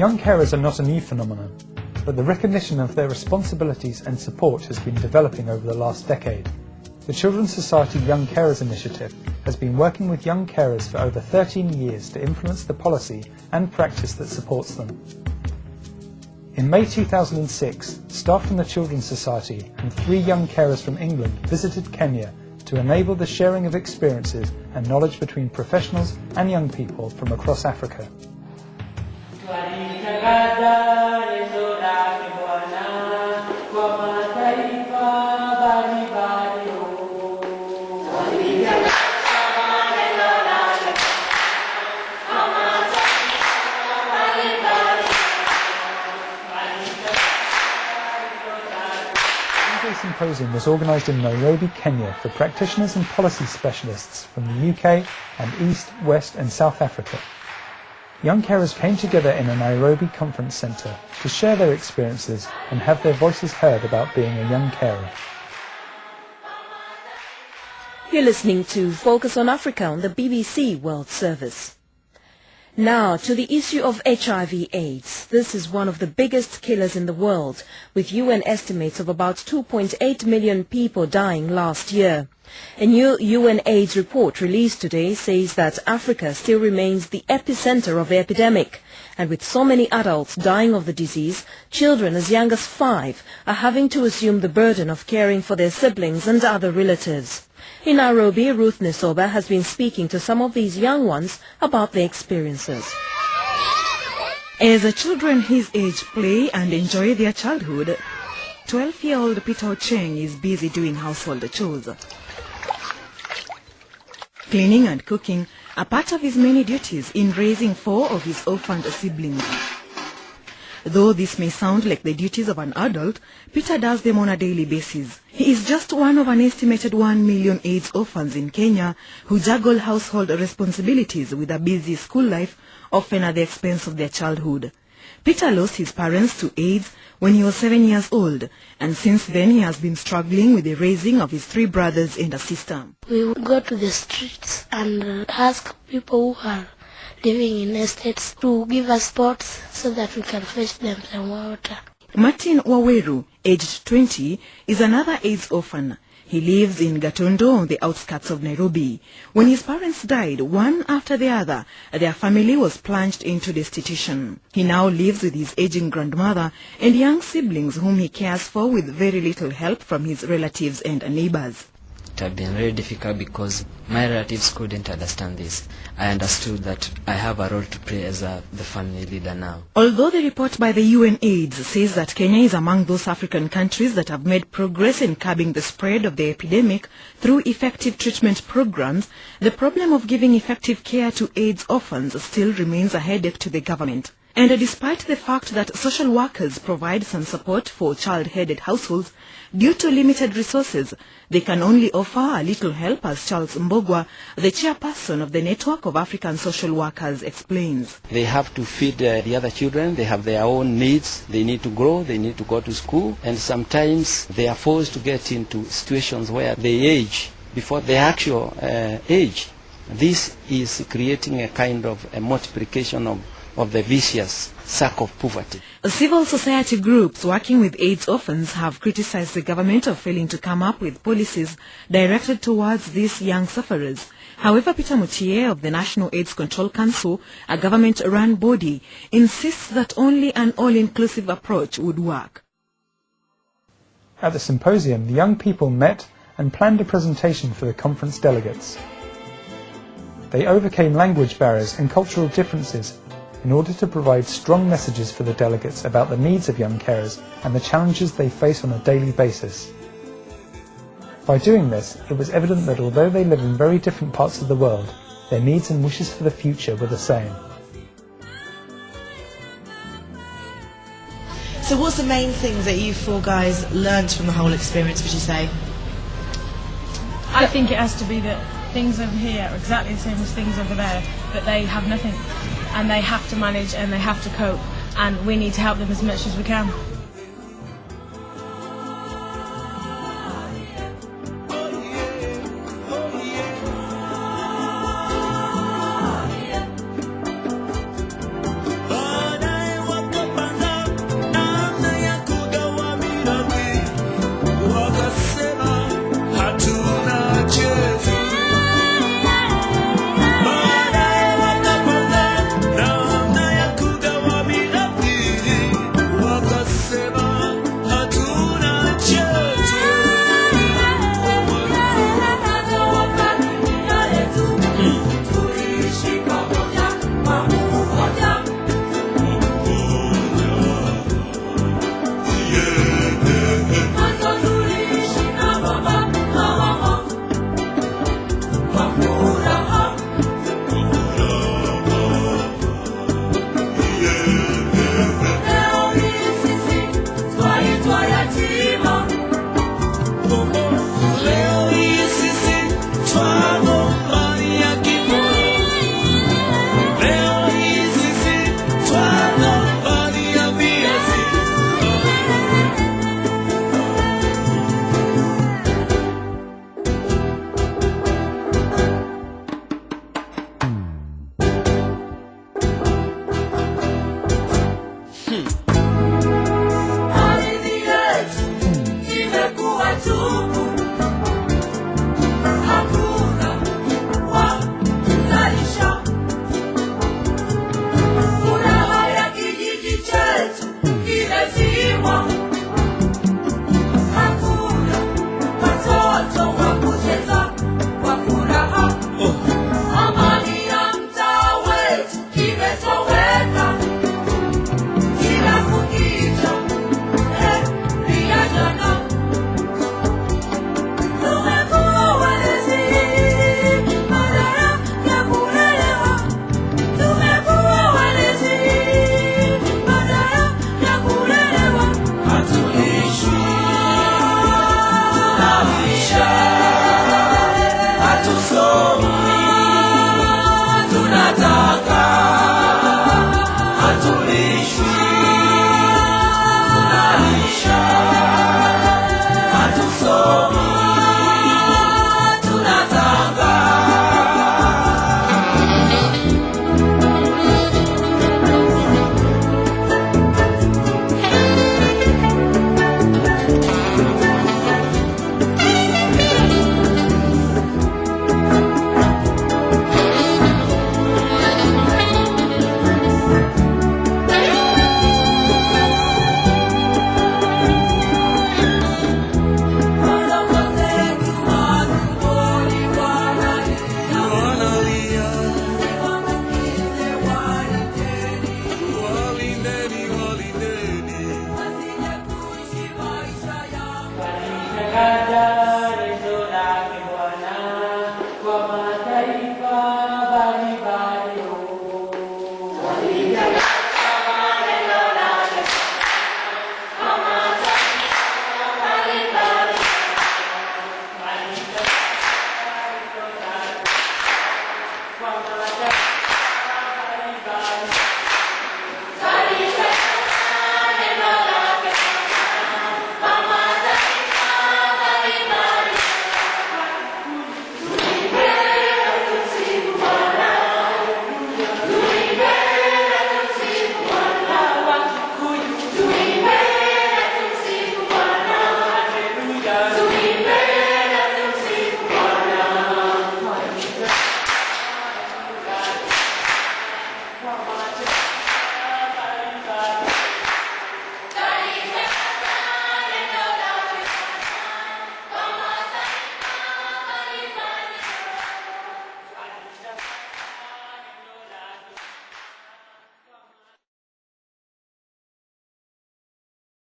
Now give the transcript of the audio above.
Young carers are not a new phenomenon, but the recognition of their responsibilities and support has been developing over the last decade. The Children's Society Young Carers Initiative has been working with young carers for over 13 years to influence the policy and practice that supports them. In May 2006, staff from the Children's Society and 3 young carers from England visited Kenya to enable the sharing of experiences and knowledge between professionals and young people from across Africa. The symposium was organised in Nairobi, Kenya for practitioners and policy specialists from the UK and East, West and South Africa. Young carers came together in a Nairobi conference centre to share their experiences and have their voices heard about being a young carer. You're listening to Focus on Africa on the BBC World Service. Now, to the issue of HIV/AIDS. This is one of the biggest killers in the world, with UN estimates of about 2.8 million people dying last year. A new UN AIDS report released today says that Africa still remains the epicenter of the epidemic, and with so many adults dying of the disease, children as young as 5 are having to assume the burden of caring for their siblings and other relatives. In Nairobi, Ruth Nesoba has been speaking to some of these young ones about their experiences. As children his age play and enjoy their childhood, 12-year-old Peter Ocheng is busy doing household chores. Cleaning and cooking are part of his many duties in raising 4 of his orphaned siblings. Though this may sound like the duties of an adult, Peter does them on a daily basis. He is just one of an estimated 1 million AIDS orphans in Kenya who juggle household responsibilities with a busy school life, often at the expense of their childhood. Peter lost his parents to AIDS when he was 7 years old, and since then he has been struggling with the raising of his 3 brothers and a sister. We would go to the streets and ask people who are living in estates to give us pots so that we can fetch them some water. Martin Waweru, aged 20, is another AIDS orphan. He lives in Gatondo on the outskirts of Nairobi. When his parents died, one after the other, their family was plunged into destitution. He now lives with his aging grandmother and young siblings whom he cares for with very little help from his relatives and neighbors. It had been very difficult because my relatives couldn't understand this. I understood that I have a role to play as the family leader now. Although the report by the UN AIDS says that Kenya is among those African countries that have made progress in curbing the spread of the epidemic through effective treatment programs, the problem of giving effective care to AIDS orphans still remains a headache to the government. And despite the fact that social workers provide some support for child-headed households, due to limited resources, they can only offer a little help, as Charles Mbogwa, the chairperson of the Network of African Social Workers, explains. They have to feed the other children, they have their own needs, they need to grow, they need to go to school, and sometimes they are forced to get into situations where they age before the actual age. This is creating a kind of a multiplication of the vicious circle of poverty. Civil society groups working with AIDS orphans have criticized the government of failing to come up with policies directed towards these young sufferers. However, Peter Mutie of the National AIDS Control Council, a government-run body, insists that only an all-inclusive approach would work. At the symposium, the young people met and planned a presentation for the conference delegates. They overcame language barriers and cultural differences in order to provide strong messages for the delegates about the needs of young carers and the challenges they face on a daily basis. By doing this, it was evident that although they live in very different parts of the world, their needs and wishes for the future were the same. So what's the main things that you 4 guys learned from the whole experience, would you say? I think it has to be that things over here are exactly the same as things over there, but they have nothing, and they have to manage and they have to cope, and we need to help them as much as we can. Jakarta.